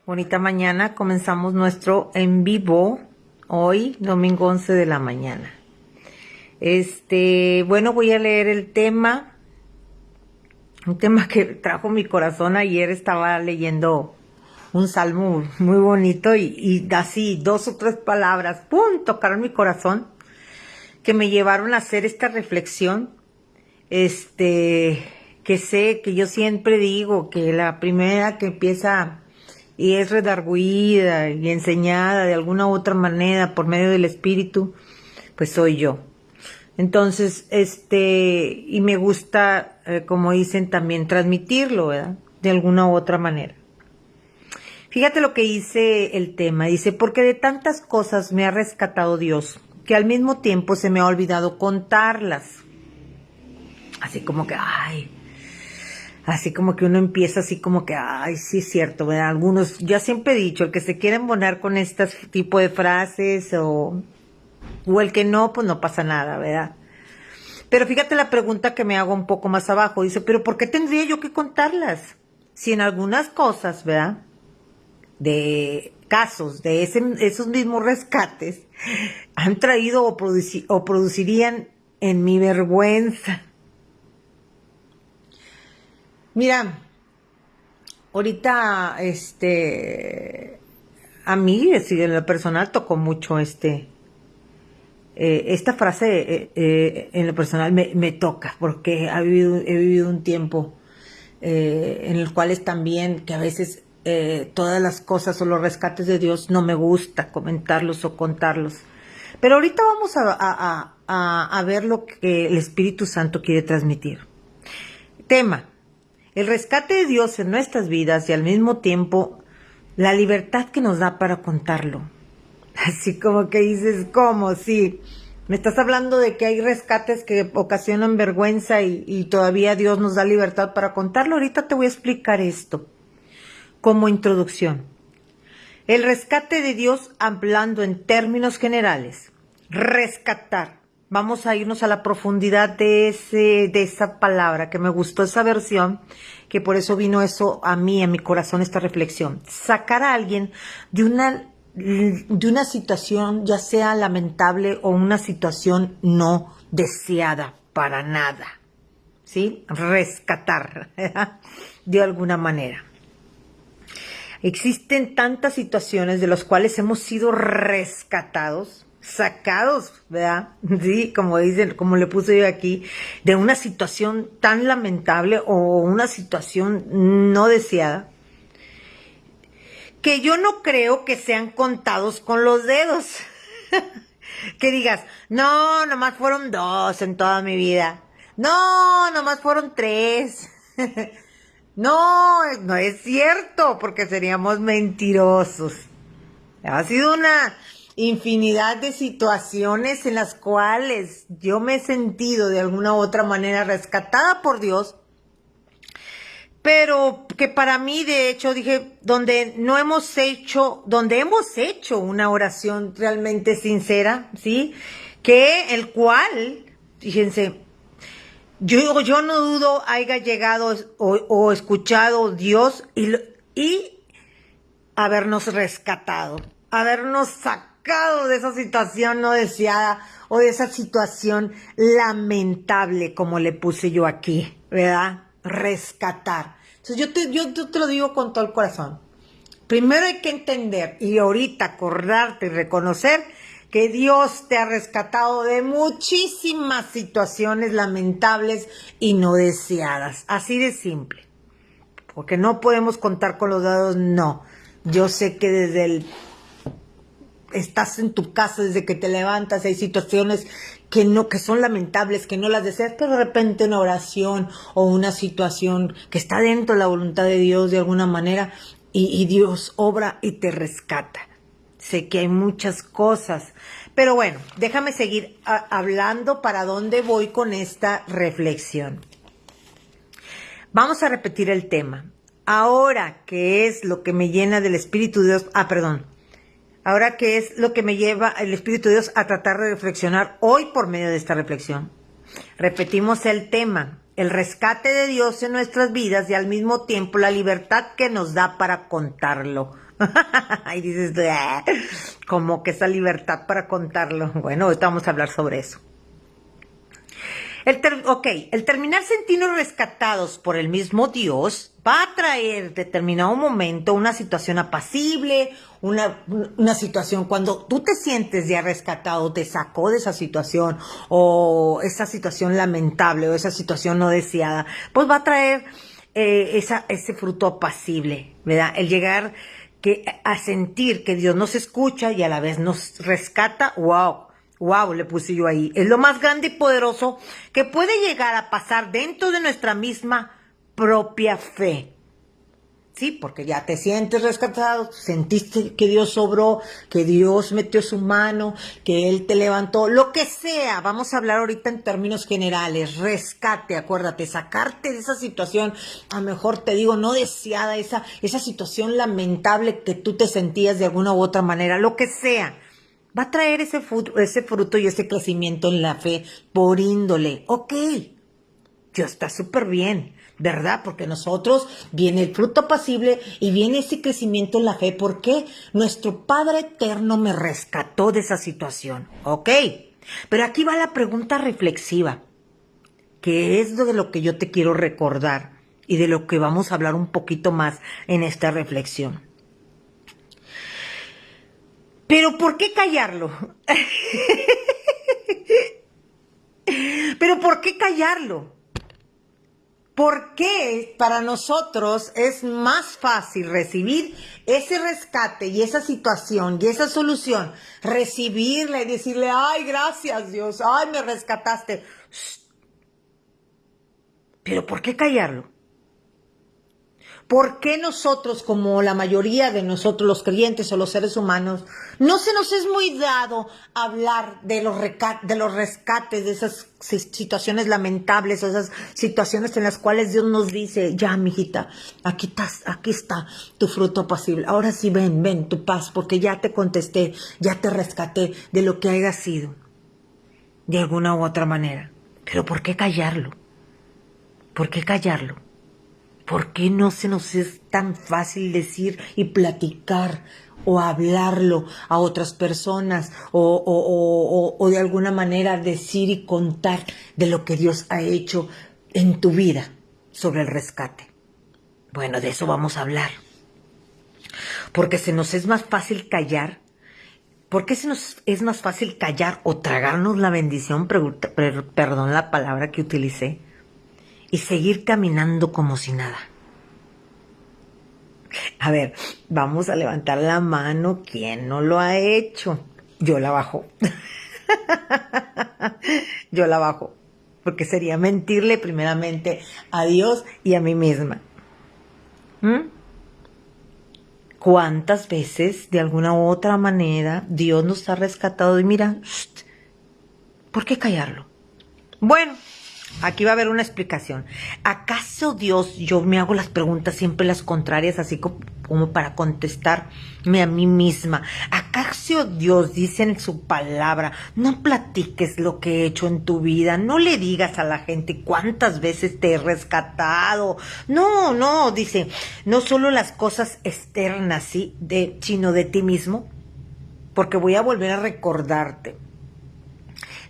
Bonita mañana, comenzamos nuestro en vivo hoy, domingo 11 de la mañana. Bueno, voy a leer el tema, un tema que trajo mi corazón. Ayer estaba leyendo un salmo muy bonito y así 2 o 3 palabras, ¡pum!, tocaron mi corazón, que me llevaron a hacer esta reflexión, que yo siempre digo que la primera que empieza y es redarguida y enseñada de alguna u otra manera por medio del Espíritu, pues soy yo. Entonces, y me gusta, como dicen, también transmitirlo, ¿verdad? De alguna u otra manera. Fíjate lo que dice el tema. Dice, porque de tantas cosas me ha rescatado Dios, que al mismo tiempo se me ha olvidado contarlas. Así como que, así como que uno empieza así como que, sí es cierto, ¿verdad? Algunos, ya siempre he dicho, el que se quiere embonar con este tipo de frases o el que no, pues no pasa nada, ¿verdad? Pero fíjate la pregunta que me hago un poco más abajo. Dice, ¿pero por qué tendría yo que contarlas? Si en algunas cosas, ¿verdad?, de casos de esos mismos rescates han traído o producirían en mi vergüenza. Mira, ahorita, a mí, en lo personal, tocó mucho esta frase, en lo personal me toca, porque he vivido un tiempo en el cual es también que a veces todas las cosas o los rescates de Dios no me gusta comentarlos o contarlos. Pero ahorita vamos a ver lo que el Espíritu Santo quiere transmitir. Tema: el rescate de Dios en nuestras vidas y al mismo tiempo la libertad que nos da para contarlo. Así como que dices, ¿cómo? Sí, me estás hablando de que hay rescates que ocasionan vergüenza y todavía Dios nos da libertad para contarlo. Ahorita te voy a explicar esto como introducción. El rescate de Dios, hablando en términos generales, rescatar. Vamos a irnos a la profundidad de esa palabra, que me gustó esa versión, que por eso vino eso a mí, en mi corazón, esta reflexión. Sacar a alguien de una situación, ya sea lamentable o una situación no deseada para nada, ¿sí? Rescatar, de alguna manera. Existen tantas situaciones de las cuales hemos sido rescatados, sacados, ¿verdad? Sí, como dicen, como le puse yo aquí, de una situación tan lamentable o una situación no deseada, que yo no creo que sean contados con los dedos. Que digas, no, nomás fueron 2 en toda mi vida. No, nomás fueron 3. No, no es cierto, porque seríamos mentirosos. Ha sido una infinidad de situaciones en las cuales yo me he sentido de alguna u otra manera rescatada por Dios, pero que para mí, de hecho, dije, donde hemos hecho una oración realmente sincera, ¿sí? Que el cual, fíjense, yo no dudo haya llegado o escuchado Dios y habernos rescatado, habernos sacado de esa situación no deseada o de esa situación lamentable, como le puse yo aquí, ¿verdad? Rescatar. Entonces yo te lo digo con todo el corazón. Primero hay que entender y ahorita acordarte y reconocer que Dios te ha rescatado de muchísimas situaciones lamentables y no deseadas. Así de simple. Porque no podemos contar con los dedos, no. Yo sé que estás en tu casa, desde que te levantas, hay situaciones que son lamentables, que no las deseas, pero de repente una oración o una situación que está dentro de la voluntad de Dios de alguna manera, y Dios obra y te rescata. Sé que hay muchas cosas, pero bueno, déjame seguir hablando para dónde voy con esta reflexión. Vamos a repetir el tema. Ahora, ¿qué es lo que me llena del Espíritu de Dios? Ahora, ¿qué es lo que me lleva el Espíritu de Dios a tratar de reflexionar hoy por medio de esta reflexión? Repetimos el tema. el rescate de Dios en nuestras vidas y al mismo tiempo la libertad que nos da para contarlo. Y dices, ¿cómo que esa libertad para contarlo? Bueno, ahorita vamos a hablar sobre eso. El terminar sentirnos rescatados por el mismo Dios va a traer en determinado momento una situación apacible, una situación cuando tú te sientes ya rescatado, te sacó de esa situación o esa situación lamentable o esa situación no deseada, pues va a traer ese fruto apacible, ¿verdad? El llegar a sentir que Dios nos escucha y a la vez nos rescata, ¡wow! Wow, le puse yo ahí. Es lo más grande y poderoso que puede llegar a pasar dentro de nuestra misma propia fe. Sí, porque ya te sientes rescatado, sentiste que Dios obró, que Dios metió su mano, que Él te levantó, lo que sea. Vamos a hablar ahorita en términos generales. Rescate, acuérdate, sacarte de esa situación, a lo mejor te digo, no deseada, esa situación lamentable que tú te sentías de alguna u otra manera, lo que sea. Va a traer ese fruto y ese crecimiento en la fe por índole. Ok, Dios está súper bien, ¿verdad? Porque nosotros viene el fruto apacible y viene ese crecimiento en la fe. ¿Por qué? Nuestro Padre Eterno me rescató de esa situación. Ok, pero aquí va la pregunta reflexiva, que es de lo que yo te quiero recordar y de lo que vamos a hablar un poquito más en esta reflexión. ¿Pero por qué callarlo? ¿Pero por qué callarlo? ¿Por qué para nosotros es más fácil recibir ese rescate y esa situación y esa solución? Recibirla y decirle, ay, gracias Dios, ay, me rescataste. ¿Pero por qué callarlo? ¿Por qué nosotros, como la mayoría de nosotros, los creyentes o los seres humanos, no se nos es muy dado hablar de los rescates, de esas situaciones lamentables, o esas situaciones en las cuales Dios nos dice, ya, mijita, aquí está tu fruto apacible, ahora sí ven tu paz, porque ya te contesté, ya te rescaté de lo que haya sido, de alguna u otra manera? Pero ¿por qué callarlo? ¿Por qué callarlo? ¿Por qué no se nos es tan fácil decir y platicar o hablarlo a otras personas o de alguna manera decir y contar de lo que Dios ha hecho en tu vida sobre el rescate? Bueno, de eso vamos a hablar. Porque se nos es más fácil callar. ¿Por qué se nos es más fácil callar o tragarnos la bendición? Perdón la palabra que utilicé. Y seguir caminando como si nada. A ver, vamos a levantar la mano. ¿Quién no lo ha hecho? Yo la bajo. Yo la bajo. Porque sería mentirle primeramente a Dios y a mí misma. ¿Cuántas veces, de alguna u otra manera, Dios nos ha rescatado? Y mira, ¿por qué callarlo? Bueno, aquí va a haber una explicación. ¿Acaso Dios, yo me hago las preguntas siempre las contrarias, así como para contestarme a mí misma? ¿Acaso Dios dice en su palabra, no platiques lo que he hecho en tu vida, no le digas a la gente cuántas veces te he rescatado? No, dice, no solo las cosas externas, ¿sí? Sino de ti mismo, porque voy a volver a recordarte.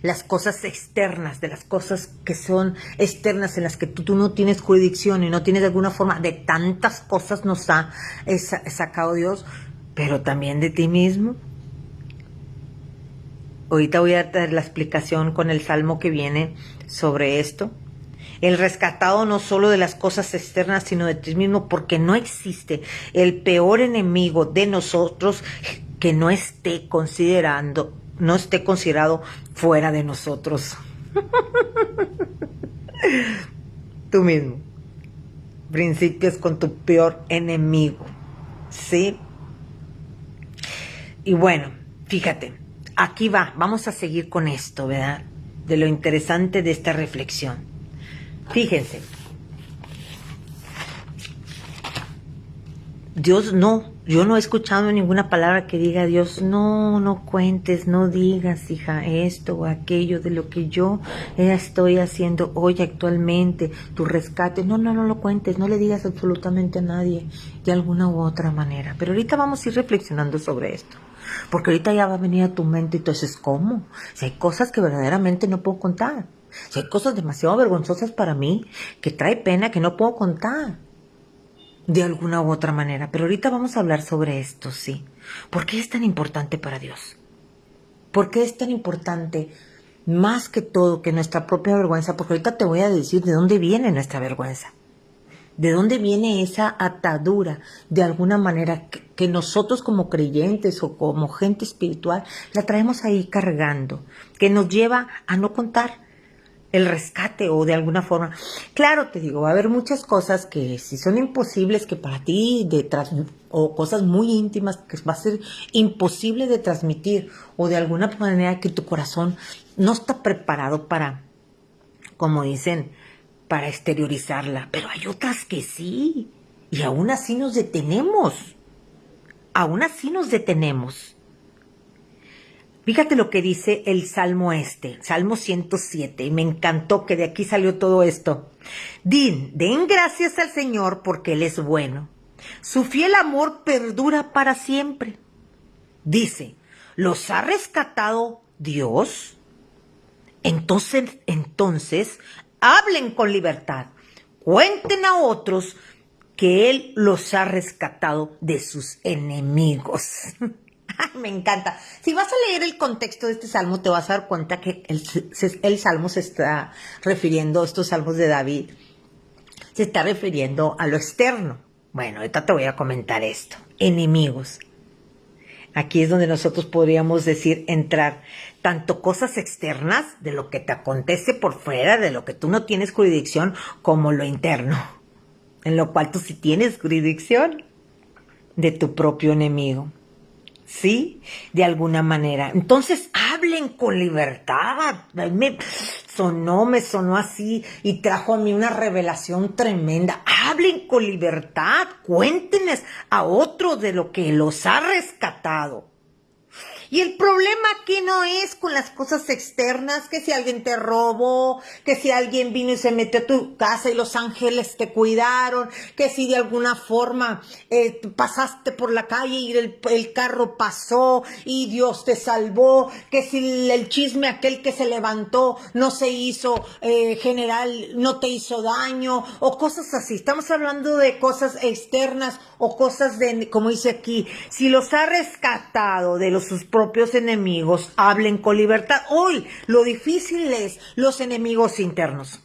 Las cosas externas, de las cosas que son externas en las que tú no tienes jurisdicción y no tienes de alguna forma, de tantas cosas nos ha sacado Dios, pero también de ti mismo. Ahorita voy a dar la explicación con el salmo que viene sobre esto. El rescatado no solo de las cosas externas, sino de ti mismo, porque no existe el peor enemigo de nosotros que no esté considerado fuera de nosotros. Tú mismo. Principios con tu peor enemigo. ¿Sí? Y bueno, fíjate, aquí vamos a seguir con esto, ¿verdad? De lo interesante de esta reflexión. Fíjense. Dios no, yo no he escuchado ninguna palabra que diga Dios, no, no cuentes, no digas, hija, esto o aquello de lo que yo estoy haciendo hoy actualmente, tu rescate, no, no, no lo cuentes, no le digas absolutamente a nadie de alguna u otra manera. Pero ahorita vamos a ir reflexionando sobre esto, porque ahorita ya va a venir a tu mente, entonces, ¿cómo? Si hay cosas que verdaderamente no puedo contar, si hay cosas demasiado vergonzosas para mí, que trae pena, que no puedo contar de alguna u otra manera. Pero ahorita vamos a hablar sobre esto, sí. ¿Por qué es tan importante para Dios? ¿Por qué es tan importante más que todo que nuestra propia vergüenza? Porque ahorita te voy a decir de dónde viene nuestra vergüenza. ¿De dónde viene esa atadura de alguna manera que nosotros como creyentes o como gente espiritual la traemos ahí cargando? Que nos lleva a no contar el rescate o de alguna forma. Claro, te digo, va a haber muchas cosas que si son imposibles que para ti o cosas muy íntimas que va a ser imposible de transmitir o de alguna manera que tu corazón no está preparado para, como dicen, para exteriorizarla. Pero hay otras que sí. Y aún así nos detenemos. Aún así nos detenemos. Fíjate lo que dice el Salmo Salmo 107, y me encantó que de aquí salió todo esto. Den gracias al Señor porque Él es bueno. Su fiel amor perdura para siempre. Dice, ¿los ha rescatado Dios? Entonces, hablen con libertad. Cuenten a otros que Él los ha rescatado de sus enemigos. Me encanta. Si vas a leer el contexto de este salmo, te vas a dar cuenta que el salmo se está refiriendo, estos salmos de David, se está refiriendo a lo externo. Bueno, ahorita te voy a comentar esto. Enemigos. Aquí es donde nosotros podríamos decir, entrar tanto cosas externas de lo que te acontece por fuera, de lo que tú no tienes jurisdicción, como lo interno, en lo cual tú sí tienes jurisdicción de tu propio enemigo. ¿Sí? De alguna manera. Entonces, hablen con libertad. Me sonó así y trajo a mí una revelación tremenda. Hablen con libertad. Cuéntenles a otros de lo que los ha rescatado. Y el problema aquí no es con las cosas externas, que si alguien te robó, que si alguien vino y se metió a tu casa y los ángeles te cuidaron, que si de alguna forma pasaste por la calle y el carro pasó y Dios te salvó, que si el chisme aquel que se levantó no se hizo general, no te hizo daño, o cosas así. Estamos hablando de cosas externas o cosas de, como dice aquí, si los ha rescatado de sus propios enemigos, hablen con libertad. Hoy lo difícil es los enemigos internos.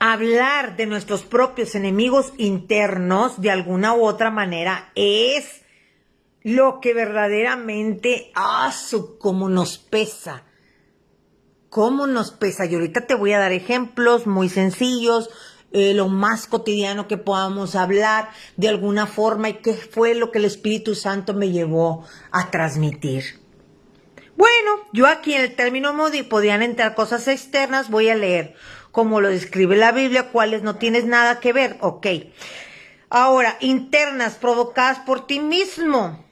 Hablar de nuestros propios enemigos internos de alguna u otra manera es lo que verdaderamente, cómo nos pesa. Cómo nos pesa. Y ahorita te voy a dar ejemplos muy sencillos, lo más cotidiano que podamos hablar de alguna forma y qué fue lo que el Espíritu Santo me llevó a transmitir. Bueno, yo aquí en el término podían entrar cosas externas, voy a leer como lo describe la Biblia, cuáles no tienes nada que ver, ok. Ahora, internas provocadas por ti mismo.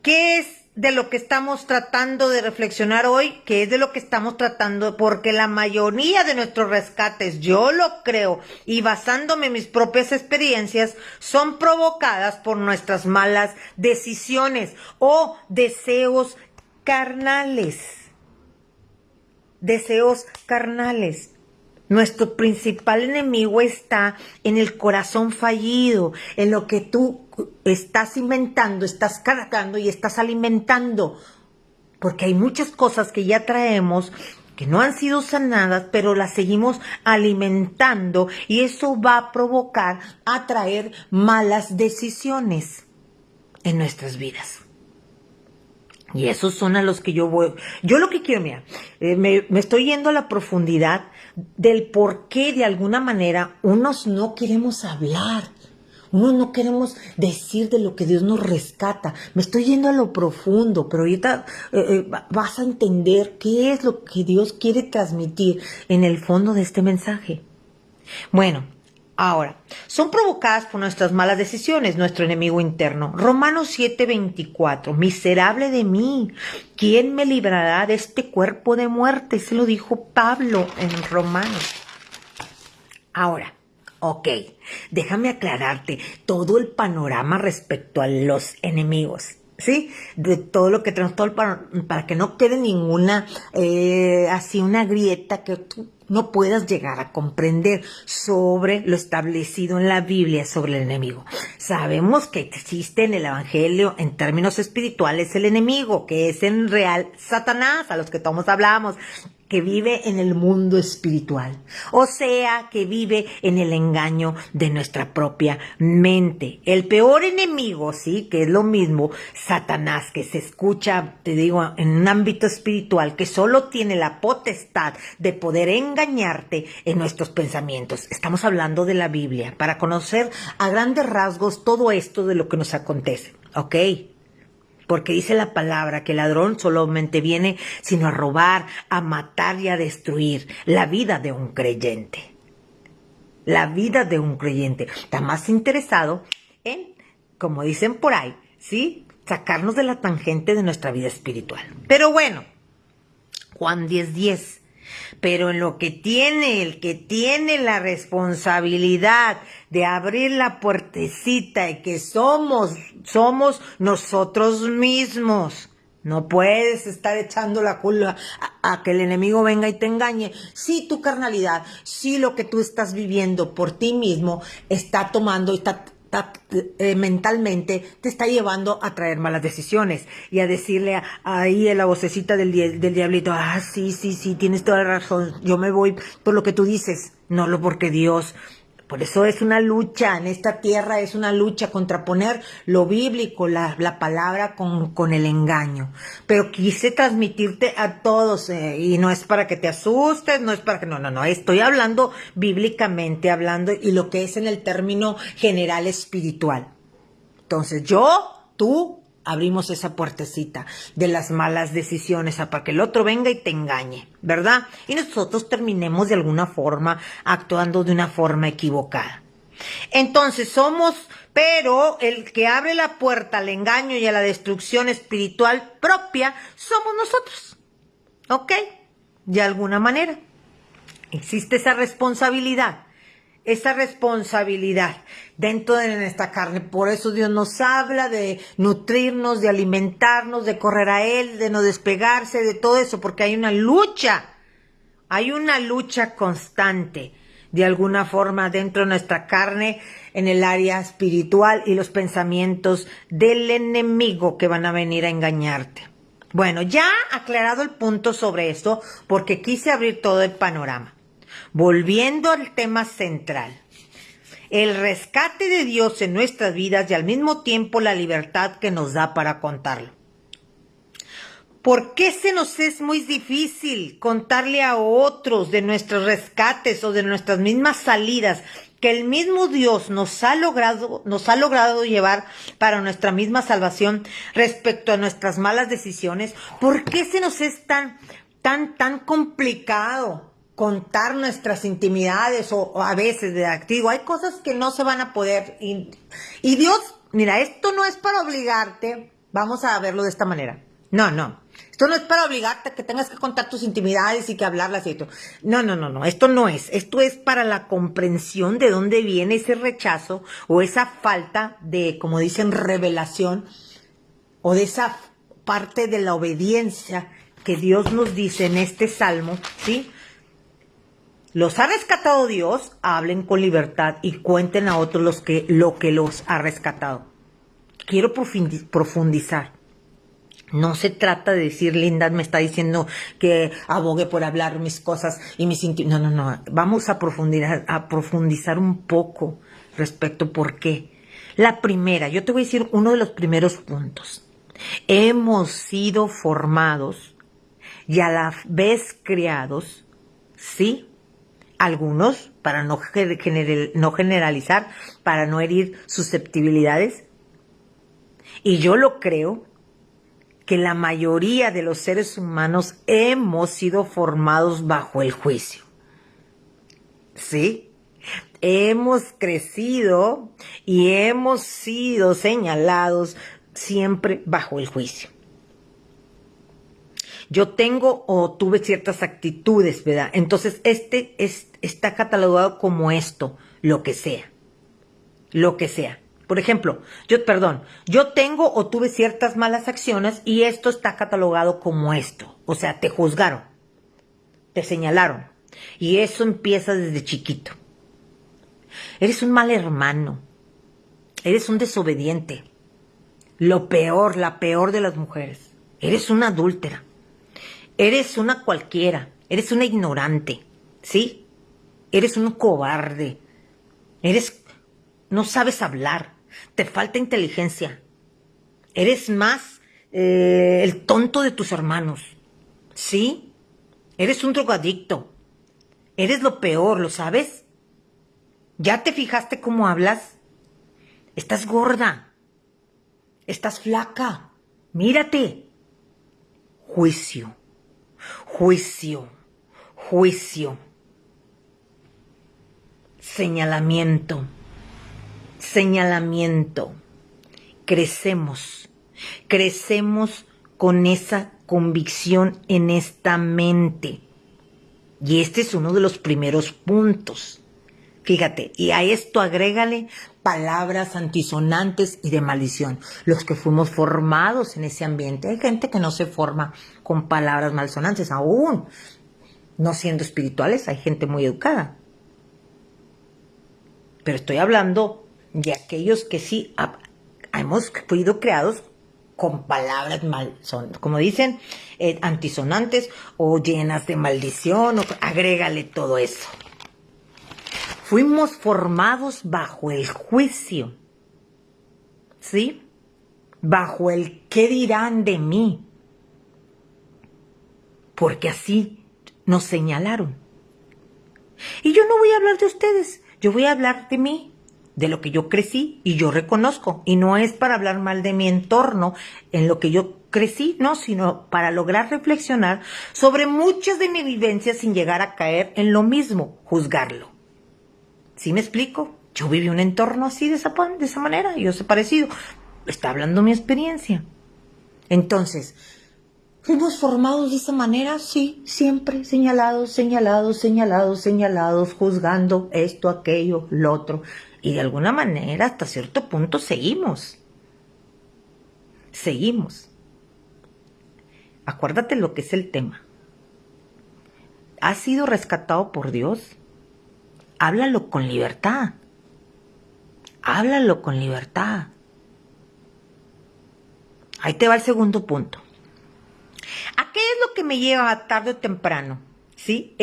¿Qué es de lo que estamos tratando de reflexionar hoy? ¿Qué es de lo que estamos tratando? Porque la mayoría de nuestros rescates, yo lo creo, y basándome en mis propias experiencias, son provocadas por nuestras malas decisiones o deseos carnales. Deseos carnales. Nuestro principal enemigo está en el corazón fallido, en lo que tú estás inventando, estás cargando y estás alimentando. Porque hay muchas cosas que ya traemos que no han sido sanadas, pero las seguimos alimentando y eso va a provocar, a traer malas decisiones en nuestras vidas. Y esos son a los que yo voy. Yo lo que quiero, mira, me estoy yendo a la profundidad del por qué de alguna manera unos no queremos hablar. Unos no queremos decir de lo que Dios nos rescata. Me estoy yendo a lo profundo, pero ahorita vas a entender qué es lo que Dios quiere transmitir en el fondo de este mensaje. Bueno, Ahora, son provocadas por nuestras malas decisiones, nuestro enemigo interno. Romanos 7:24, miserable de mí, ¿quién me librará de este cuerpo de muerte? Se lo dijo Pablo en Romanos. Ahora, ok, déjame aclararte todo el panorama respecto a los enemigos. ¿Sí? De todo lo que tenemos, todo para que no quede ninguna, así una grieta que tú no puedas llegar a comprender sobre lo establecido en la Biblia sobre el enemigo. Sabemos que existe en el Evangelio, en términos espirituales, el enemigo, que es en real Satanás, a los que todos hablamos, que vive en el mundo espiritual, o sea, que vive en el engaño de nuestra propia mente. El peor enemigo, sí, que es lo mismo, Satanás, que se escucha, te digo, en un ámbito espiritual, que solo tiene la potestad de poder engañarte en nuestros pensamientos. Estamos hablando de la Biblia, para conocer a grandes rasgos todo esto de lo que nos acontece, ¿ok? Porque dice la palabra que el ladrón solamente viene sino a robar, a matar y a destruir la vida de un creyente. La vida de un creyente. Está más interesado en, como dicen por ahí, ¿sí? Sacarnos de la tangente de nuestra vida espiritual. Pero bueno, Juan 10:10. Pero en lo que tiene el que tiene la responsabilidad de abrir la puertecita y que somos nosotros mismos. No puedes estar echando la culpa a que el enemigo venga y te engañe. Si tu carnalidad, si lo que tú estás viviendo por ti mismo está tomando, mentalmente te está llevando a traer malas decisiones y a decirle ahí en la vocecita del diablito, sí, tienes toda la razón, yo me voy por lo que tú dices, no lo porque Dios. Por eso es una lucha, en esta tierra es una lucha, contraponer lo bíblico, la palabra con el engaño. Pero quise transmitirte a todos, y no es para que te asustes, no es para que, no, estoy hablando bíblicamente, hablando y lo que es en el término general espiritual. Entonces tú, abrimos esa puertecita de las malas decisiones para que el otro venga y te engañe, ¿verdad? Y nosotros terminemos de alguna forma actuando de una forma equivocada. Entonces pero el que abre la puerta al engaño y a la destrucción espiritual propia somos nosotros, ¿ok? De alguna manera existe esa responsabilidad dentro de nuestra carne. Por eso Dios nos habla de nutrirnos, de alimentarnos, de correr a Él, de no despegarse de todo eso, porque hay una lucha constante, de alguna forma, dentro de nuestra carne, en el área espiritual y los pensamientos del enemigo que van a venir a engañarte. Bueno, ya aclarado el punto sobre esto, porque quise abrir todo el panorama. Volviendo al tema central, el rescate de Dios en nuestras vidas y al mismo tiempo la libertad que nos da para contarlo. ¿Por qué se nos es muy difícil contarle a otros de nuestros rescates o de nuestras mismas salidas que el mismo Dios nos ha logrado llevar para nuestra misma salvación respecto a nuestras malas decisiones? ¿Por qué se nos es tan complicado contar nuestras intimidades o a veces digo, hay cosas que no se van a poder y Dios, mira, esto no es para obligarte, vamos a verlo de esta manera. No, esto no es para obligarte a que tengas que contar tus intimidades y que hablarlas y todo. No, esto no es. Esto es para la comprensión de dónde viene ese rechazo o esa falta de, como dicen, revelación o de esa parte de la obediencia que Dios nos dice en este salmo, ¿sí? Los ha rescatado Dios, hablen con libertad y cuenten a otros lo que los ha rescatado. Quiero profundizar. No se trata de decir, Linda me está diciendo que abogue por hablar mis cosas y mis intimidades. No. Vamos a profundizar un poco respecto por qué. La primera, yo te voy a decir uno de los primeros puntos. Hemos sido formados y a la vez criados, ¿sí? Algunos, para no generalizar, para no herir susceptibilidades. Y yo lo creo, que la mayoría de los seres humanos hemos sido formados bajo el juicio. ¿Sí? hemos crecido y hemos sido señalados siempre bajo el juicio. Yo tengo o tuve ciertas actitudes, ¿verdad? Entonces, está catalogado como esto, lo que sea. Lo que sea. Por ejemplo, yo tengo o tuve ciertas malas acciones y esto está catalogado como esto. O sea, te juzgaron, te señalaron. Y eso empieza desde chiquito. Eres un mal hermano. Eres un desobediente. Lo peor, la peor de las mujeres. Eres una adúltera. Eres una cualquiera. Eres una ignorante. ¿Sí? Eres un cobarde. No sabes hablar. Te falta inteligencia. Eres más el tonto de tus hermanos. ¿Sí? Eres un drogadicto. Eres lo peor, ¿lo sabes? ¿Ya te fijaste cómo hablas? Estás gorda. Estás flaca. Mírate. Juicio. Juicio. Juicio. Señalamiento. Señalamiento. Crecemos con esa convicción en esta mente. Y este es uno de los primeros puntos. Fíjate, y a esto agrégale palabras antisonantes y de maldición. Los que fuimos formados en ese ambiente. Hay gente que no se forma con palabras malsonantes, aún no siendo espirituales, hay gente muy educada. Pero estoy hablando de aquellos que sí hemos sido creados con palabras como dicen, antisonantes o llenas de maldición, o agrégale todo eso. Fuimos formados bajo el juicio, ¿sí? Bajo el qué dirán de mí, porque así nos señalaron. Y yo no voy a hablar de ustedes, yo voy a hablar de mí, de lo que yo crecí y yo reconozco. Y no es para hablar mal de mi entorno, en lo que yo crecí, no, sino para lograr reflexionar sobre muchas de mis vivencias sin llegar a caer en lo mismo, juzgarlo. ¿Sí me explico? Yo viví un entorno así, de esa manera, yo sé parecido. Está hablando mi experiencia. Entonces, ¿fuimos formados de esa manera? Sí, siempre señalados, juzgando esto, aquello, lo otro. Y de alguna manera, hasta cierto punto, seguimos. Seguimos. Acuérdate lo que es el tema. ¿Has sido rescatado por Dios? Háblalo con libertad. Háblalo con libertad. Ahí te va el segundo punto. ¿A qué es lo que me lleva tarde o temprano? ¿Sí?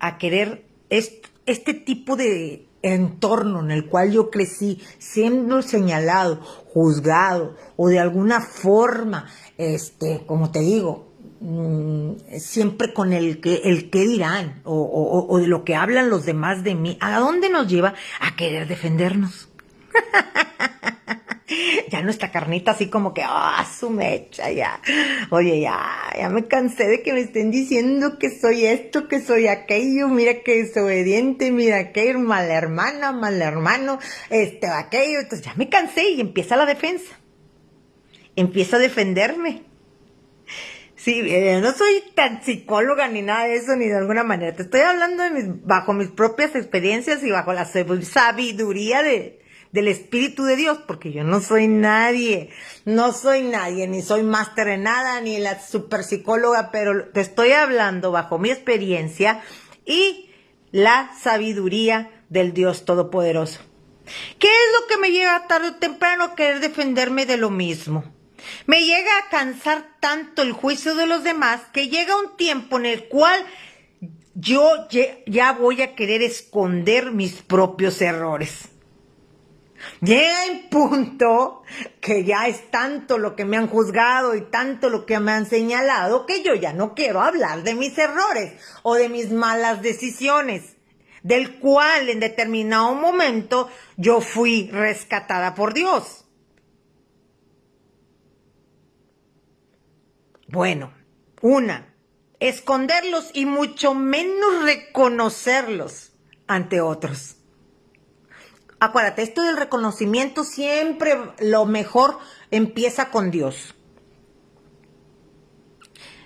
A querer este tipo de entorno en el cual yo crecí, siendo señalado, juzgado, o de alguna forma, como te digo, siempre con el que dirán, o de lo que hablan los demás de mí. ¿A dónde nos lleva? A querer defendernos. Ya nuestra carnita así como que, su mecha, ya. Oye, ya me cansé de que me estén diciendo que soy esto, que soy aquello, mira que desobediente, mira que mala hermana, mal hermano, aquello. Entonces ya me cansé y empieza la defensa. Empiezo a defenderme. Sí, no soy tan psicóloga ni nada de eso, ni de alguna manera. Te estoy hablando bajo mis propias experiencias y bajo la sabiduría del Espíritu de Dios, porque yo no soy nadie, ni soy máster en nada, ni la super psicóloga, pero te estoy hablando bajo mi experiencia y la sabiduría del Dios Todopoderoso. ¿Qué es lo que me lleva tarde o temprano a querer defenderme de lo mismo? Me llega a cansar tanto el juicio de los demás que llega un tiempo en el cual yo ya voy a querer esconder mis propios errores. Llega el punto que ya es tanto lo que me han juzgado y tanto lo que me han señalado que yo ya no quiero hablar de mis errores o de mis malas decisiones, del cual en determinado momento yo fui rescatada por Dios. Bueno, esconderlos y mucho menos reconocerlos. ante otros. Acuérdate, esto del reconocimiento siempre lo mejor empieza con Dios.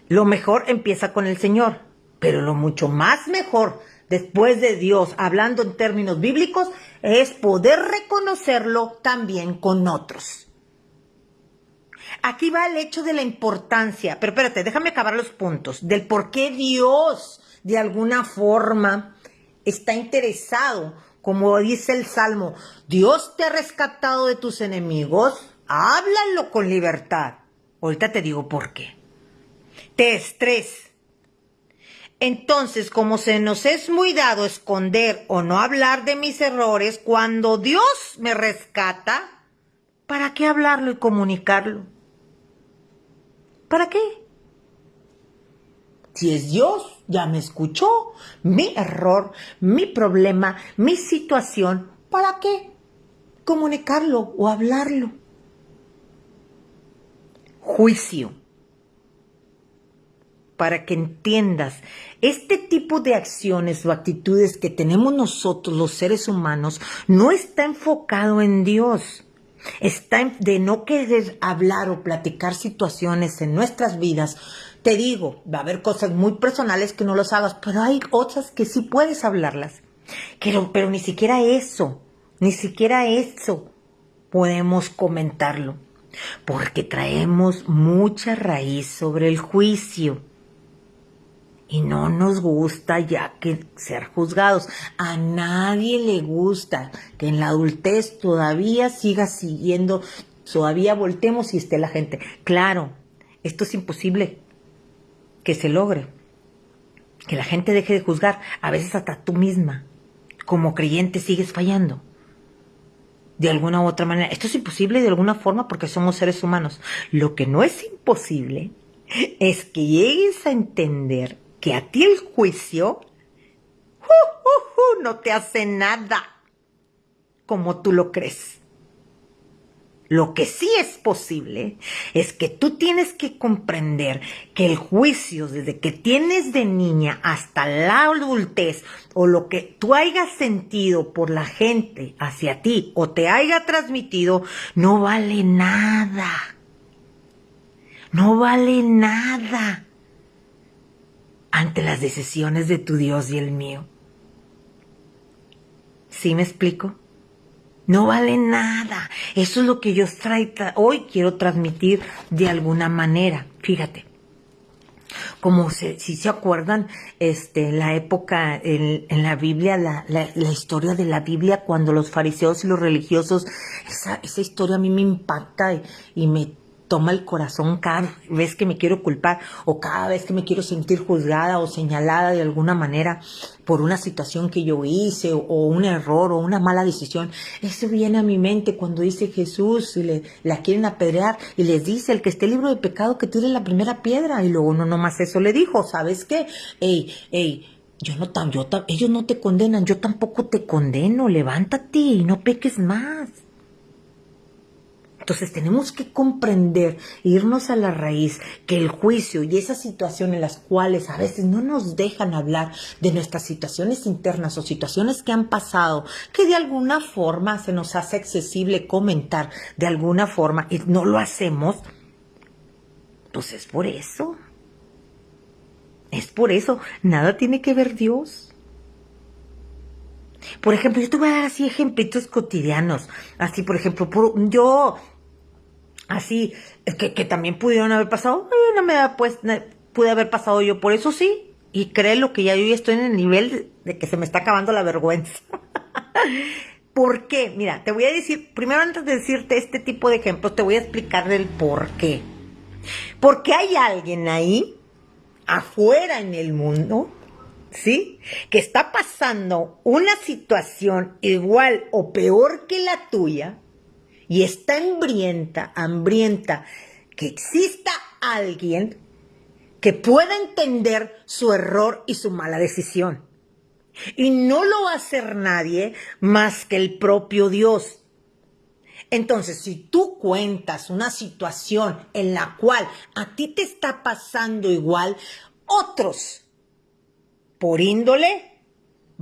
Lo mejor empieza con el Señor, pero lo mucho más mejor después de Dios, hablando en términos bíblicos, es poder reconocerlo también con otros. Aquí va el hecho de la importancia, pero espérate, déjame acabar los puntos, del por qué Dios de alguna forma está interesado, como dice el Salmo, Dios te ha rescatado de tus enemigos, háblalo con libertad. Ahorita te digo por qué. Test 3. Entonces, como se nos es muy dado esconder o no hablar de mis errores, cuando Dios me rescata, ¿para qué hablarlo y comunicarlo? ¿Para qué? Si es Dios, ya me escuchó, mi error, mi problema, mi situación, ¿para qué comunicarlo o hablarlo? Juicio. Para que entiendas, este tipo de acciones o actitudes que tenemos nosotros, los seres humanos, no está enfocado en Dios. Está de no querer hablar o platicar situaciones en nuestras vidas. Te digo, va a haber cosas muy personales que no los hagas, pero hay otras que sí puedes hablarlas. Pero ni siquiera eso podemos comentarlo, porque traemos mucha raíz sobre el juicio. Y no nos gusta ya que ser juzgados. A nadie le gusta que en la adultez todavía siga siguiendo, todavía voltemos y esté la gente. Claro, esto es imposible que se logre. Que la gente deje de juzgar. A veces hasta tú misma, como creyente, sigues fallando. De alguna u otra manera. Esto es imposible de alguna forma porque somos seres humanos. Lo que no es imposible es que llegues a entender que a ti el juicio no te hace nada como tú lo crees. Lo que sí es posible es que tú tienes que comprender que el juicio desde que tienes de niña hasta la adultez o lo que tú hayas sentido por la gente hacia ti o te haya transmitido no vale nada. No vale nada ante las decisiones de tu Dios y el mío. ¿Sí me explico? No vale nada. Eso es lo que yo hoy quiero transmitir de alguna manera. Fíjate. Como si se acuerdan, la época en la Biblia, la historia de la Biblia, cuando los fariseos y los religiosos, esa historia a mí me impacta y me toma el corazón cada vez que me quiero culpar o cada vez que me quiero sentir juzgada o señalada de alguna manera por una situación que yo hice o un error o una mala decisión. Eso viene a mi mente cuando dice Jesús y la quieren apedrear y les dice, el que esté libre de pecado que tire la primera piedra, y luego no nomás eso le dijo, ¿sabes qué? Ellos no te condenan, yo tampoco te condeno, levántate y no peques más. Entonces tenemos que comprender, irnos a la raíz, que el juicio y esas situaciones en las cuales a veces no nos dejan hablar de nuestras situaciones internas o situaciones que han pasado, que de alguna forma se nos hace accesible comentar de alguna forma y no lo hacemos, pues es por eso. Es por eso. Nada tiene que ver Dios. Por ejemplo, yo te voy a dar así ejemplitos cotidianos. Así, por ejemplo, así, que también pudieron haber pasado. No me da, pues, pude haber pasado yo, por eso sí. Y créelo que yo ya estoy en el nivel de que se me está acabando la vergüenza. ¿Por qué? Mira, te voy a decir, primero antes de decirte este tipo de ejemplos, te voy a explicar el por qué. Porque hay alguien ahí, afuera en el mundo, ¿sí? Que está pasando una situación igual o peor que la tuya, y está hambrienta, que exista alguien que pueda entender su error y su mala decisión. Y no lo va a hacer nadie más que el propio Dios. Entonces, si tú cuentas una situación en la cual a ti te está pasando igual, otros, por índole,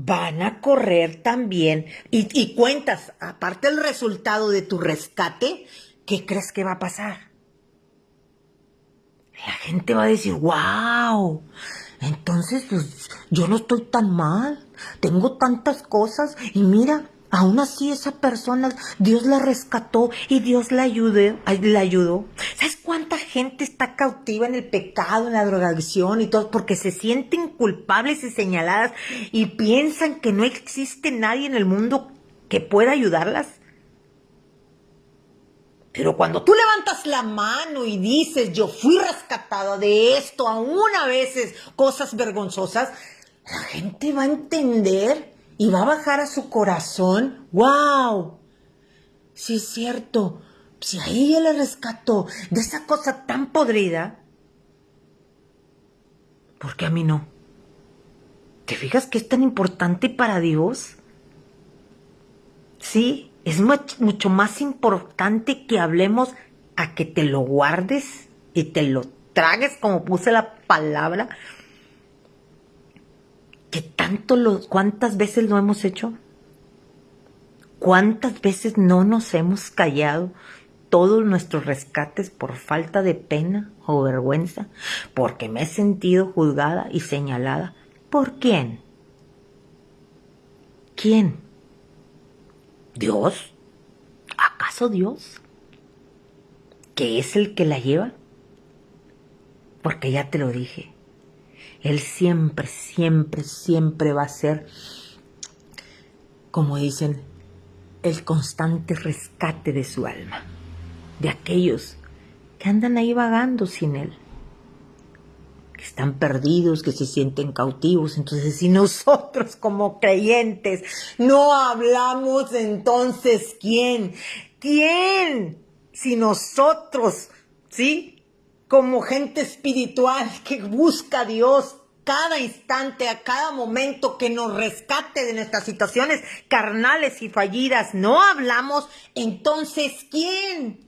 van a correr también y cuentas, aparte del resultado de tu rescate, ¿qué crees que va a pasar? La gente va a decir, wow, entonces pues yo no estoy tan mal, tengo tantas cosas y mira, aún así esa persona, Dios la rescató y Dios la ayudó. ¿Sabes cuánta gente está cautiva en el pecado, en la drogadicción y todo? Porque se sienten culpables y señaladas y piensan que no existe nadie en el mundo que pueda ayudarlas. Pero cuando tú levantas la mano y dices, yo fui rescatada de esto, aún a veces cosas vergonzosas, la gente va a entender y va a bajar a su corazón. ¡Wow! Sí es cierto. Si ahí él le rescató de esa cosa tan podrida, ¿por qué a mí no? ¿Te fijas que es tan importante para Dios? Sí, es mucho más importante que hablemos a que te lo guardes y te lo tragues, como puse la palabra, que ¿cuántas veces lo hemos hecho? ¿Cuántas veces no nos hemos callado todos nuestros rescates por falta de pena o vergüenza? Porque me he sentido juzgada y señalada. ¿Por quién? ¿Quién? ¿Dios? ¿Acaso Dios? ¿Que es el que la lleva? Porque ya te lo dije, Él siempre, siempre, siempre va a ser, como dicen, el constante rescate de su alma, de aquellos que andan ahí vagando sin Él, que están perdidos, que se sienten cautivos. Entonces, si nosotros como creyentes no hablamos, entonces ¿quién? ¿Quién? Si nosotros, ¿sí?, como gente espiritual que busca a Dios cada instante, a cada momento, que nos rescate de nuestras situaciones carnales y fallidas, no hablamos, entonces ¿quién?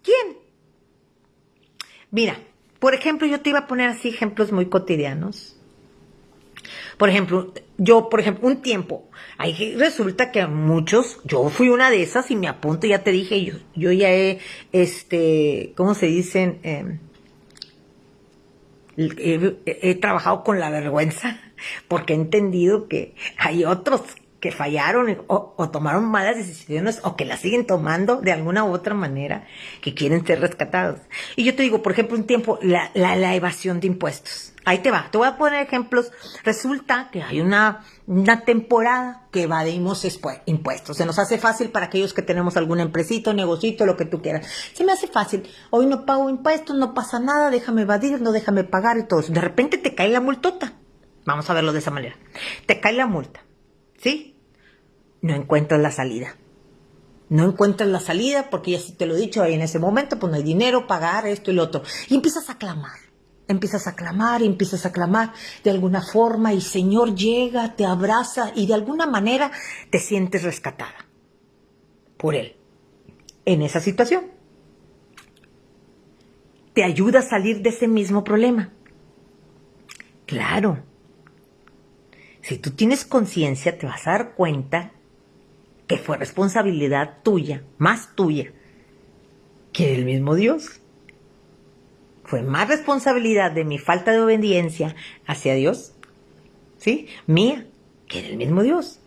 ¿Quién? Mira, por ejemplo, yo te iba a poner así ejemplos muy cotidianos. Por ejemplo, un tiempo, ahí resulta que muchos, yo fui una de esas y me apunto, ya te dije, yo ya ¿cómo se dicen? He trabajado con la vergüenza porque he entendido que hay otros que fallaron o tomaron malas decisiones o que las siguen tomando de alguna u otra manera, que quieren ser rescatados. Y yo te digo, por ejemplo, un tiempo, la evasión de impuestos. Ahí te va, te voy a poner ejemplos. Resulta que hay una temporada que evadimos impuestos. Se nos hace fácil para aquellos que tenemos algún empresito, negocito, lo que tú quieras. Se me hace fácil. Hoy no pago impuestos, no pasa nada, déjame evadir, no déjame pagar y todo eso. De repente te cae la multota. Vamos a verlo de esa manera. Te cae la multa, ¿sí? No encuentras la salida. No encuentras la salida porque ya te lo he dicho, ahí en ese momento pues no hay dinero, pagar esto y lo otro. Y empiezas a clamar. Empiezas a clamar y empiezas a clamar de alguna forma y Señor llega, te abraza y de alguna manera te sientes rescatada por Él en esa situación. Te ayuda a salir de ese mismo problema. Claro, si tú tienes conciencia te vas a dar cuenta que fue responsabilidad tuya, más tuya, que del mismo Dios. Fue más responsabilidad de mi falta de obediencia hacia Dios, ¿sí?, mía, que del mismo Dios.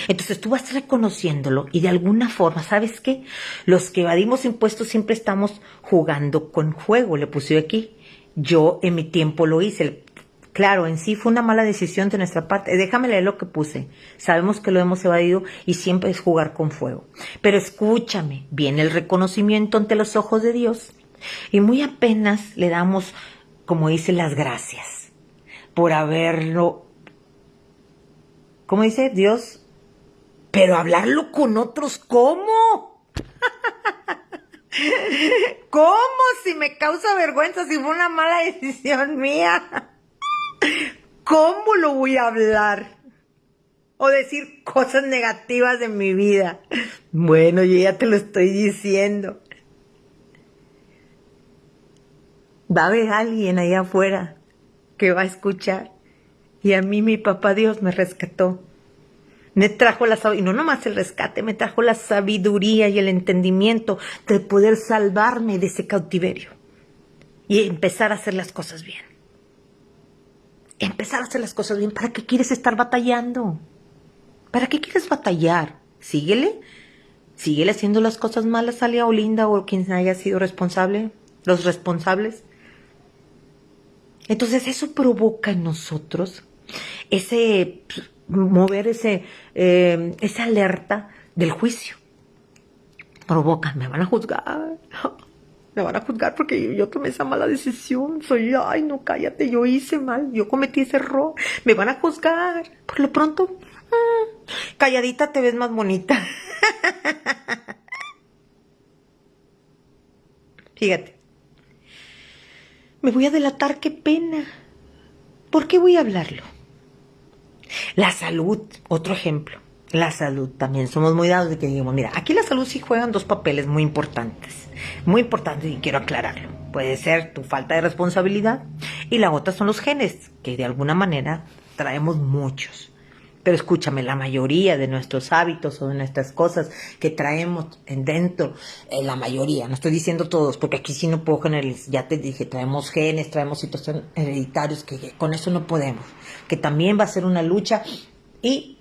Entonces tú vas reconociéndolo y de alguna forma, ¿sabes qué? Los que evadimos impuestos siempre estamos jugando con fuego, le puse aquí. Yo en mi tiempo lo hice. Claro, en sí fue una mala decisión de nuestra parte. Déjame leer lo que puse. Sabemos que lo hemos evadido y siempre es jugar con fuego. Pero escúchame, viene el reconocimiento ante los ojos de Dios. Y muy apenas le damos, como dice, las gracias por haberlo, ¿cómo dice Dios? Pero hablarlo con otros, ¿cómo? ¿Cómo? Si me causa vergüenza, si fue una mala decisión mía. ¿Cómo lo voy a hablar? O decir cosas negativas de mi vida. Bueno, yo ya te lo estoy diciendo. Va a haber alguien allá afuera que va a escuchar Y a mí mi papá Dios me rescató. Me trajo y no nomás el rescate, me trajo la sabiduría y el entendimiento de poder salvarme de ese cautiverio y empezar a hacer las cosas bien. Empezar a hacer las cosas bien. ¿Para qué quieres estar batallando? ¿Para qué quieres batallar? Síguele haciendo las cosas malas, Alia o Linda o quien haya sido responsable, los responsables. Entonces eso provoca en nosotros ese mover esa alerta del juicio. Provoca, me van a juzgar. Me van a juzgar porque yo tomé esa mala decisión. Ay, no, cállate, yo hice mal, yo cometí ese error. Me van a juzgar. Por lo pronto, calladita te ves más bonita. Fíjate. Me voy a delatar, qué pena. ¿Por qué voy a hablarlo? La salud, otro ejemplo. La salud también. Somos muy dados de que digamos, mira, aquí la salud sí juegan dos papeles muy importantes. Muy importantes y quiero aclararlo. Puede ser tu falta de responsabilidad y la otra son los genes, que de alguna manera traemos muchos. Pero escúchame, la mayoría de nuestros hábitos o de nuestras cosas que traemos dentro, la mayoría, no estoy diciendo todos, porque aquí sí no puedo generalizar, ya te dije, traemos genes, traemos situaciones hereditarias, que con eso no podemos, que también va a ser una lucha y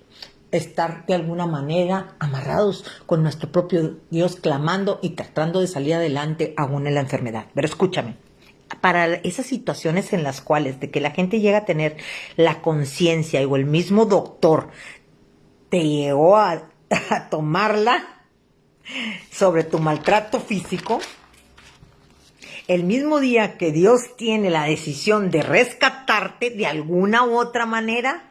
estar de alguna manera amarrados con nuestro propio Dios, clamando y tratando de salir adelante aún en la enfermedad. Pero escúchame, para esas situaciones en las cuales de que la gente llega a tener la conciencia o el mismo doctor te llegó a tomarla sobre tu maltrato físico, el mismo día que Dios tiene la decisión de rescatarte de alguna u otra manera,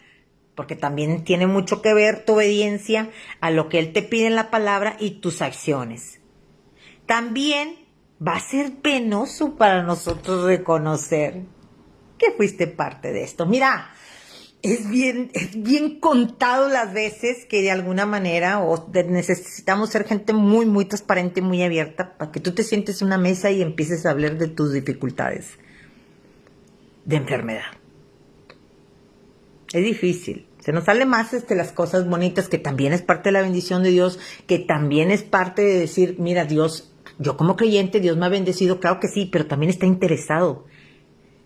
porque también tiene mucho que ver tu obediencia a lo que Él te pide en la palabra y tus acciones. También va a ser penoso para nosotros reconocer que fuiste parte de esto. Mira, es bien contado las veces que de alguna manera necesitamos ser gente muy, muy transparente, muy abierta, para que tú te sientes en una mesa y empieces a hablar de tus dificultades de enfermedad. Es difícil. Se nos sale más las cosas bonitas, que también es parte de la bendición de Dios, que también es parte de decir, mira, Dios, yo como creyente, Dios me ha bendecido, claro que sí, pero también está interesado.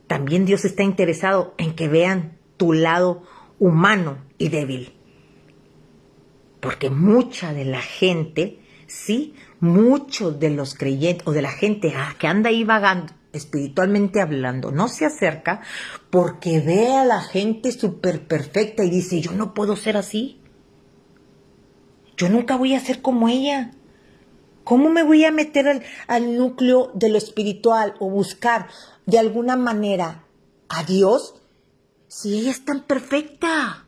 También Dios está interesado en que vean tu lado humano y débil. Porque mucha de la gente, sí, muchos de los creyentes o de la gente que anda ahí vagando, espiritualmente hablando, no se acerca porque ve a la gente súper perfecta y dice, yo no puedo ser así. Yo nunca voy a ser como ella. ¿Cómo me voy a meter al núcleo de lo espiritual o buscar de alguna manera a Dios si ella es tan perfecta?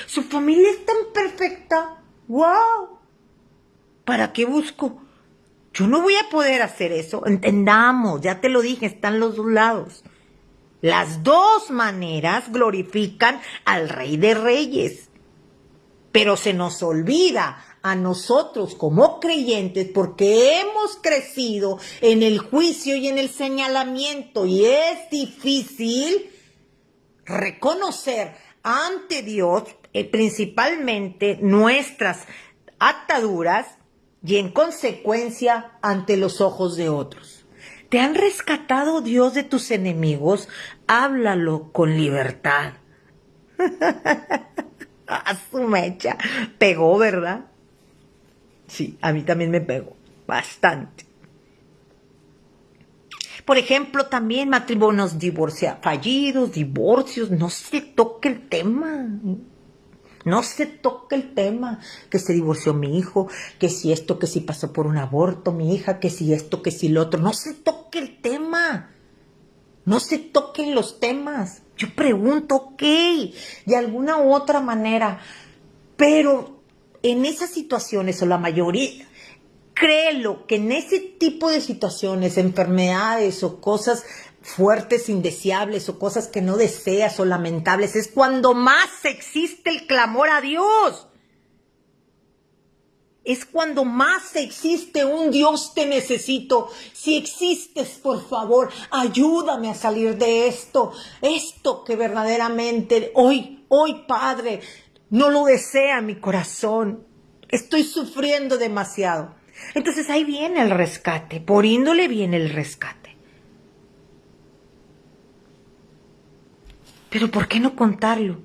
Su familia es tan perfecta. ¡Wow! ¿Para qué busco? Yo no voy a poder hacer eso. Entendamos, ya te lo dije, están los dos lados. Las dos maneras glorifican al Rey de Reyes. Pero se nos olvida a nosotros como creyentes porque hemos crecido en el juicio y en el señalamiento y es difícil reconocer ante Dios principalmente nuestras ataduras y en consecuencia ante los ojos de otros. ¿Te han rescatado Dios de tus enemigos? Háblalo con libertad. A su mecha. Pegó, ¿verdad? Sí, a mí también me pegó. Bastante. Por ejemplo, también matrimonios fallidos, divorcios. No se toque el tema. No se toque el tema. Que se divorció mi hijo, que si esto, que si pasó por un aborto mi hija, que si esto, que si lo otro. No se toque el tema. No se toquen los temas. Yo pregunto, ok, de alguna u otra manera, pero en esas situaciones, o la mayoría, créelo que en ese tipo de situaciones, enfermedades o cosas fuertes, indeseables o cosas que no deseas o lamentables, es cuando más existe el clamor a Dios. Es cuando más existe un Dios te necesito. Si existes, por favor, ayúdame a salir de esto. Esto que verdaderamente hoy Hoy, Padre, no lo desea mi corazón. Estoy sufriendo demasiado. Entonces ahí viene el rescate. Por índole viene el rescate. Pero ¿por qué no contarlo?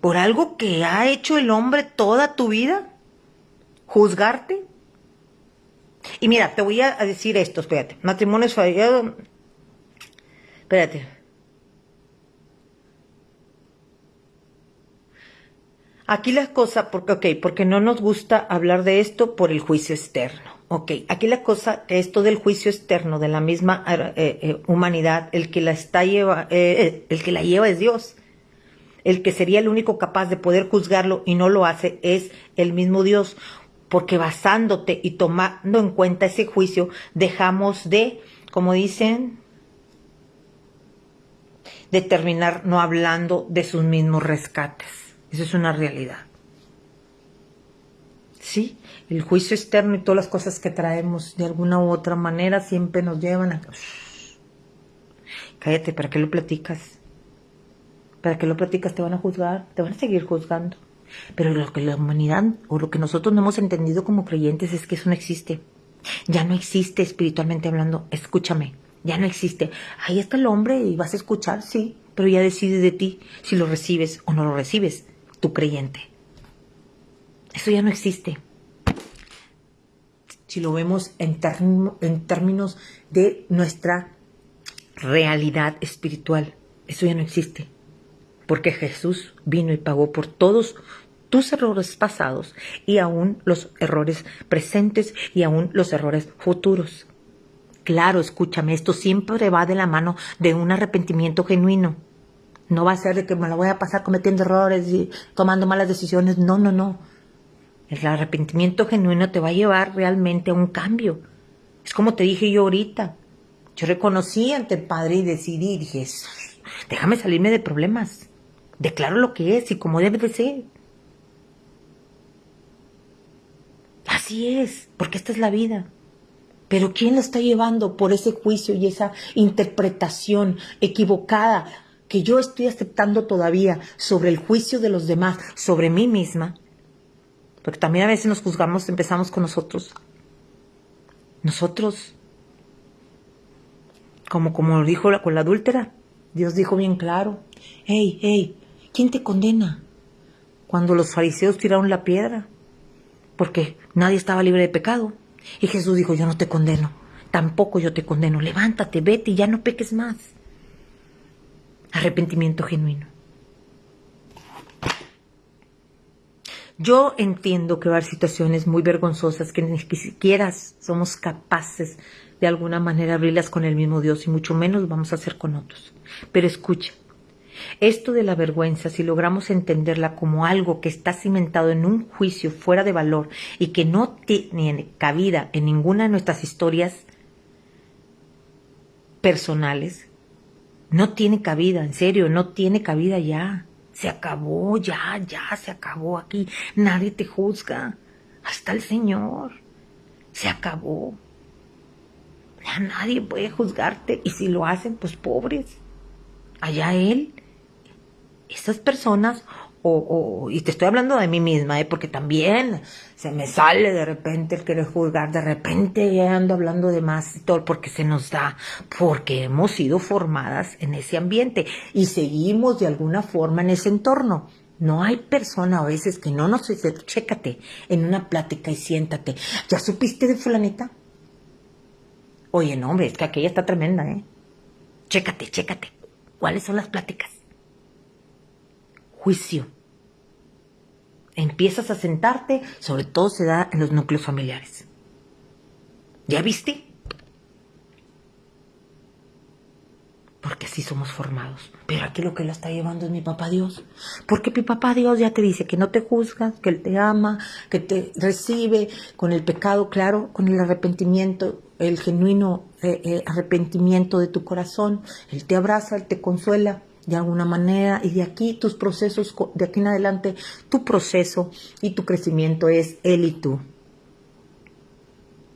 ¿Por algo que ha hecho el hombre toda tu vida? ¿Juzgarte? Y mira, te voy a decir esto, espérate. Matrimonio fallado. Espérate. Aquí la cosa, porque no nos gusta hablar de esto por el juicio externo. Aquí la cosa, esto del juicio externo de la misma humanidad, el que la lleva es Dios. El que sería el único capaz de poder juzgarlo y no lo hace es el mismo Dios. Porque basándote y tomando en cuenta ese juicio, dejamos de, como dicen, de terminar no hablando de sus mismos rescates. Eso es una realidad. Sí, el juicio externo y todas las cosas que traemos de alguna u otra manera siempre nos llevan a... Cállate, ¿para qué lo platicas? ¿Para qué lo platicas? Te van a juzgar, te van a seguir juzgando. Pero lo que la humanidad o lo que nosotros no hemos entendido como creyentes es que eso no existe. Ya no existe espiritualmente hablando. Escúchame, ya no existe. Ahí está el hombre y vas a escuchar, sí, pero ya decides de ti si lo recibes o no lo recibes, tu creyente. Eso ya no existe. Si lo vemos en términos de nuestra realidad espiritual, eso ya no existe. Porque Jesús vino y pagó por todos tus errores pasados y aún los errores presentes y aún los errores futuros. Claro, escúchame, esto siempre va de la mano de un arrepentimiento genuino. No va a ser de que me la voy a pasar cometiendo errores y tomando malas decisiones. No, no, no. El arrepentimiento genuino te va a llevar realmente a un cambio. Es como te dije yo ahorita. Yo reconocí ante el Padre y decidí, y dije, déjame salirme de problemas. Declaro lo que es y como debe de ser. Así es, porque esta es la vida. Pero ¿quién lo está llevando por ese juicio y esa interpretación equivocada que yo estoy aceptando todavía sobre el juicio de los demás, sobre mí misma? Porque también a veces nos juzgamos, empezamos con nosotros. Nosotros, como dijo con la adúltera, Dios dijo bien claro, hey, ¿quién te condena? Cuando los fariseos tiraron la piedra, porque nadie estaba libre de pecado. Y Jesús dijo, yo no te condeno, tampoco yo te condeno, levántate, vete y ya no peques más. Arrepentimiento genuino. Yo entiendo que va a haber situaciones muy vergonzosas que ni siquiera somos capaces de alguna manera abrirlas con el mismo Dios y mucho menos vamos a hacer con otros. Pero escucha, esto de la vergüenza, si logramos entenderla como algo que está cimentado en un juicio fuera de valor y que no tiene cabida en ninguna de nuestras historias personales, no tiene cabida, en serio, no tiene cabida ya. Se acabó, ya se acabó aquí. Nadie te juzga, hasta el Señor. Se acabó. Ya nadie puede juzgarte y si lo hacen, pues pobres. Allá Él. Esas personas, y te estoy hablando de mí misma, porque también se me sale de repente el querer juzgar, de repente ya ando hablando de más y todo, porque se nos da, porque hemos sido formadas en ese ambiente y seguimos de alguna forma en ese entorno. No hay persona a veces que no nos dice, chécate en una plática y siéntate. ¿Ya supiste de fulanita? Oye, no, hombre, es que aquella está tremenda, ¿eh? Chécate. ¿Cuáles son las pláticas? Juicio. Empiezas a sentarte, sobre todo se da en los núcleos familiares. ¿Ya viste? Porque así somos formados. Pero aquí lo que la está llevando es mi papá Dios. Porque mi papá Dios ya te dice que no te juzga, que Él te ama, que te recibe con el pecado, claro, con el arrepentimiento, el genuino arrepentimiento de tu corazón. Él te abraza, Él te consuela de alguna manera, y de aquí tus procesos, de aquí en adelante, tu proceso y tu crecimiento es Él y tú.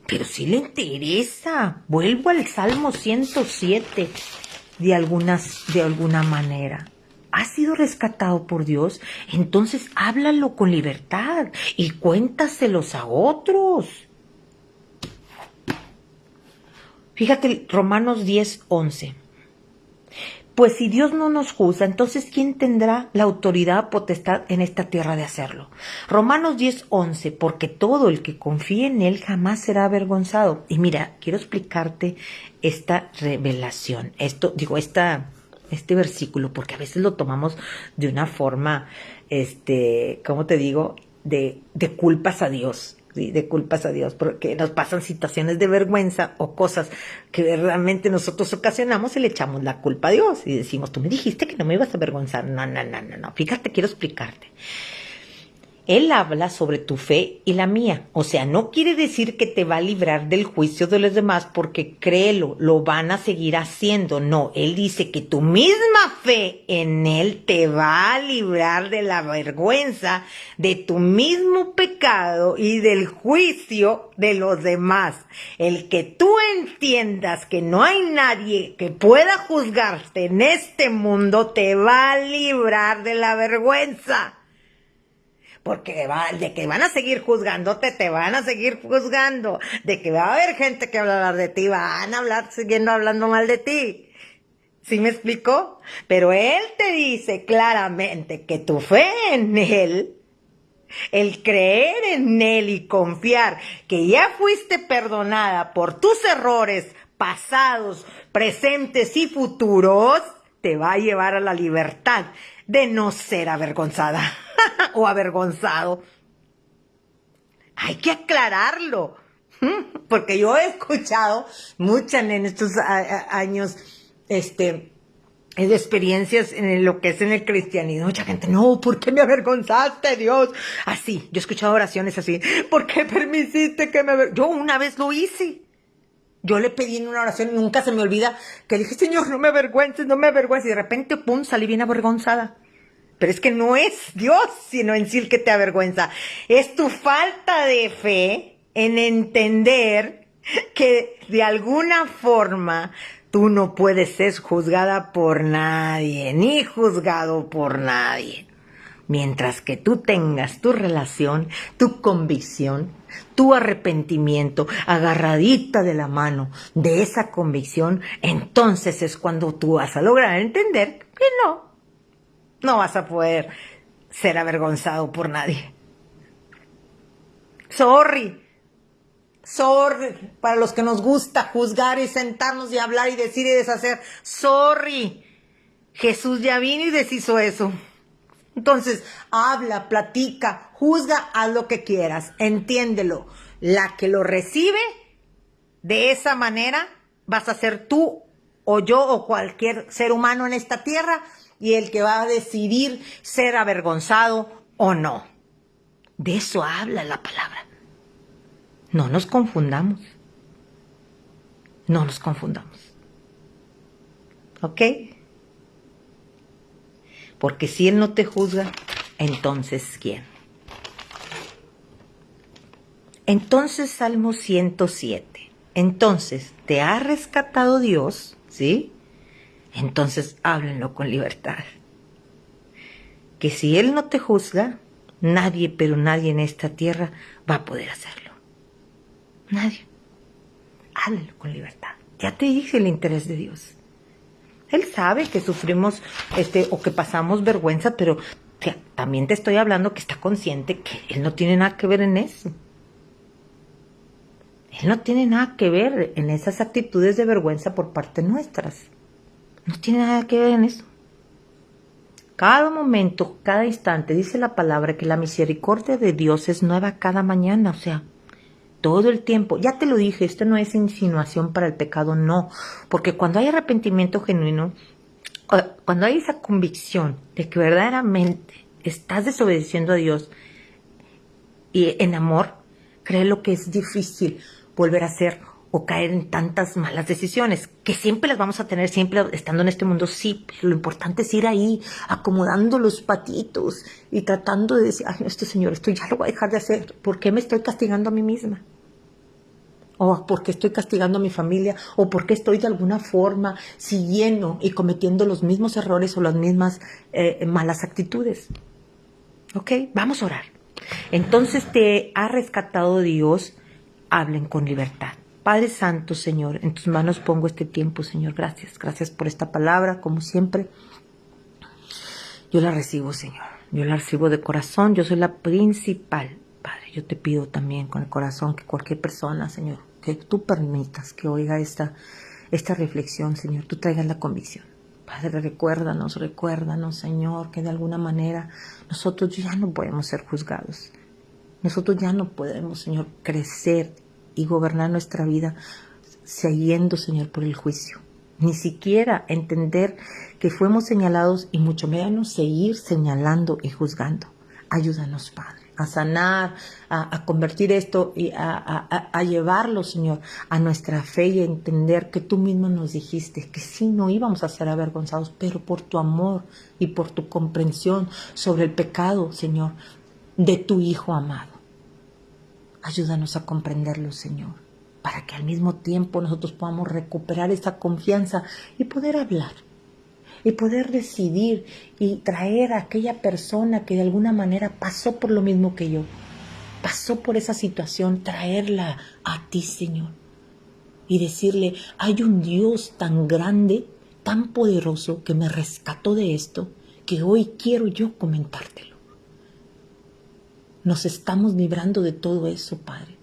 Pero sí le interesa. Vuelvo al Salmo 107. de alguna manera. ¿Has sido rescatado por Dios? Entonces háblalo con libertad y cuéntaselos a otros. Fíjate, Romanos 10:11. Pues si Dios no nos juzga, entonces ¿quién tendrá la autoridad, potestad en esta tierra de hacerlo? Romanos 10:11, porque todo el que confíe en Él jamás será avergonzado. Y mira, quiero explicarte esta revelación, este versículo, porque a veces lo tomamos de una forma, ¿cómo te digo? De culpas a Dios. Sí, de culpas a Dios, porque nos pasan situaciones de vergüenza o cosas que realmente nosotros ocasionamos y le echamos la culpa a Dios y decimos, tú me dijiste que no me ibas a avergonzar. No, fíjate, quiero explicarte. Él habla sobre tu fe y la mía. O sea, no quiere decir que te va a librar del juicio de los demás porque créelo, lo van a seguir haciendo. No, él dice que tu misma fe en él te va a librar de la vergüenza, de tu mismo pecado y del juicio de los demás. El que tú entiendas que no hay nadie que pueda juzgarte en este mundo te va a librar de la vergüenza. Porque de que van a seguir juzgándote, te van a seguir juzgando. De que va a haber gente que va a hablar de ti, van a hablar siguiendo hablando mal de ti. ¿Sí me explicó? Pero él te dice claramente que tu fe en él, el creer en él y confiar que ya fuiste perdonada por tus errores pasados, presentes y futuros, te va a llevar a la libertad de no ser avergonzada o avergonzado. Hay que aclararlo, porque yo he escuchado muchas en estos años, de experiencias en lo que es en el cristianismo, mucha gente, no, ¿por qué me avergonzaste, Dios? Así, yo he escuchado oraciones así, ¿por qué permitiste que me avergonzaste? Yo una vez lo hice. Yo le pedí en una oración, nunca se me olvida, que dije, Señor, no me avergüences, no me avergüences. Y de repente, pum, salí bien avergonzada. Pero es que no es Dios, sino en sí el que te avergüenza. Es tu falta de fe en entender que de alguna forma tú no puedes ser juzgada por nadie, ni juzgado por nadie. Mientras que tú tengas tu relación, tu convicción, tu arrepentimiento, agarradita de la mano de esa convicción, entonces es cuando tú vas a lograr entender que no vas a poder ser avergonzado por nadie. Sorry, para los que nos gusta juzgar y sentarnos y hablar y decir y deshacer, sorry, Jesús ya vino y deshizo eso. Entonces, habla, platica, juzga, haz lo que quieras, entiéndelo. La que lo recibe de esa manera vas a ser tú o yo o cualquier ser humano en esta tierra y el que va a decidir ser avergonzado o no. De eso habla la palabra. No nos confundamos. No nos confundamos. ¿Ok? Porque si Él no te juzga, entonces ¿quién? Entonces, Salmo 107. Entonces, ¿te ha rescatado Dios? ¿Sí? Entonces, háblenlo con libertad. Que si Él no te juzga, nadie, pero nadie en esta tierra va a poder hacerlo. Nadie. Háblenlo con libertad. Ya te dije el interés de Dios. Él sabe que sufrimos o que pasamos vergüenza, pero también te estoy hablando que está consciente que Él no tiene nada que ver en eso. Él no tiene nada que ver en esas actitudes de vergüenza por parte nuestras. No tiene nada que ver en eso. Cada momento, cada instante, dice la palabra que la misericordia de Dios es nueva cada mañana, o sea, todo el tiempo. Ya te lo dije, esto no es insinuación para el pecado, no. Porque cuando hay arrepentimiento genuino, cuando hay esa convicción de que verdaderamente estás desobedeciendo a Dios y en amor, créelo que es difícil volver a hacer o caer en tantas malas decisiones, que siempre las vamos a tener, siempre estando en este mundo, sí, pero lo importante es ir ahí, acomodando los patitos y tratando de decir, ay, no, Señor, esto ya lo voy a dejar de hacer, ¿por qué me estoy castigando a mí misma? o por qué estoy castigando a mi familia, o por qué estoy de alguna forma siguiendo y cometiendo los mismos errores o las mismas malas actitudes. ¿Ok? Vamos a orar. Entonces te ha rescatado Dios, hablen con libertad. Padre Santo, Señor, en tus manos pongo este tiempo, Señor. Gracias. Gracias por esta palabra, como siempre. Yo la recibo, Señor. Yo la recibo de corazón. Yo soy la principal, Padre. Yo te pido también con el corazón que cualquier persona, Señor, que tú permitas que oiga esta reflexión, Señor, tú traigas la convicción. Padre, recuérdanos, Señor, que de alguna manera nosotros ya no podemos ser juzgados. Nosotros ya no podemos, Señor, crecer y gobernar nuestra vida siguiendo, Señor, por el juicio. Ni siquiera entender que fuimos señalados y mucho menos seguir señalando y juzgando. Ayúdanos, Padre, a sanar, a convertir esto y a llevarlo, Señor, a nuestra fe y a entender que tú mismo nos dijiste que sí, no íbamos a ser avergonzados, pero por tu amor y por tu comprensión sobre el pecado, Señor, de tu Hijo amado. Ayúdanos a comprenderlo, Señor, para que al mismo tiempo nosotros podamos recuperar esa confianza y poder hablar, y poder decidir y traer a aquella persona que de alguna manera pasó por lo mismo que yo, pasó por esa situación, traerla a ti, Señor, y decirle, hay un Dios tan grande, tan poderoso, que me rescató de esto, que hoy quiero yo comentártelo. Nos estamos librando de todo eso, Padre,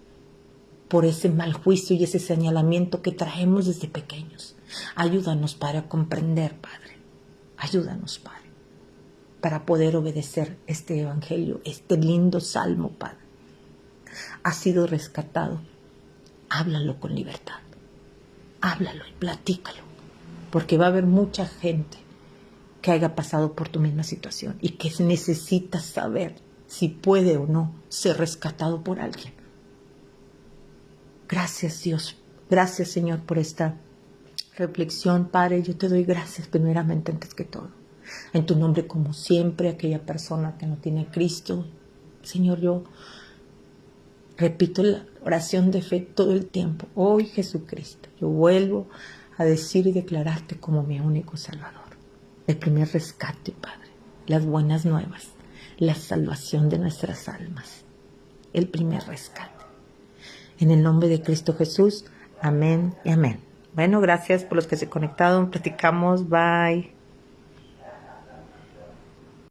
por ese mal juicio y ese señalamiento que traemos desde pequeños. Ayúdanos, Padre, a comprender, Padre. Ayúdanos, Padre, para poder obedecer este evangelio, este lindo salmo, Padre. Has sido rescatado. Háblalo con libertad. Háblalo y platícalo, porque va a haber mucha gente que haya pasado por tu misma situación y que necesita saber si puede o no ser rescatado por alguien. Gracias, Dios. Gracias, Señor, por esta reflexión, Padre. Yo te doy gracias primeramente antes que todo. En tu nombre, como siempre, aquella persona que no tiene a Cristo, Señor, yo repito la oración de fe todo el tiempo. Hoy, Jesucristo, yo vuelvo a decir y declararte como mi único Salvador. El primer rescate, Padre. Las buenas nuevas. La salvación de nuestras almas. El primer rescate. En el nombre de Cristo Jesús. Amén y amén. Bueno, gracias por los que se conectaron. Platicamos. Bye.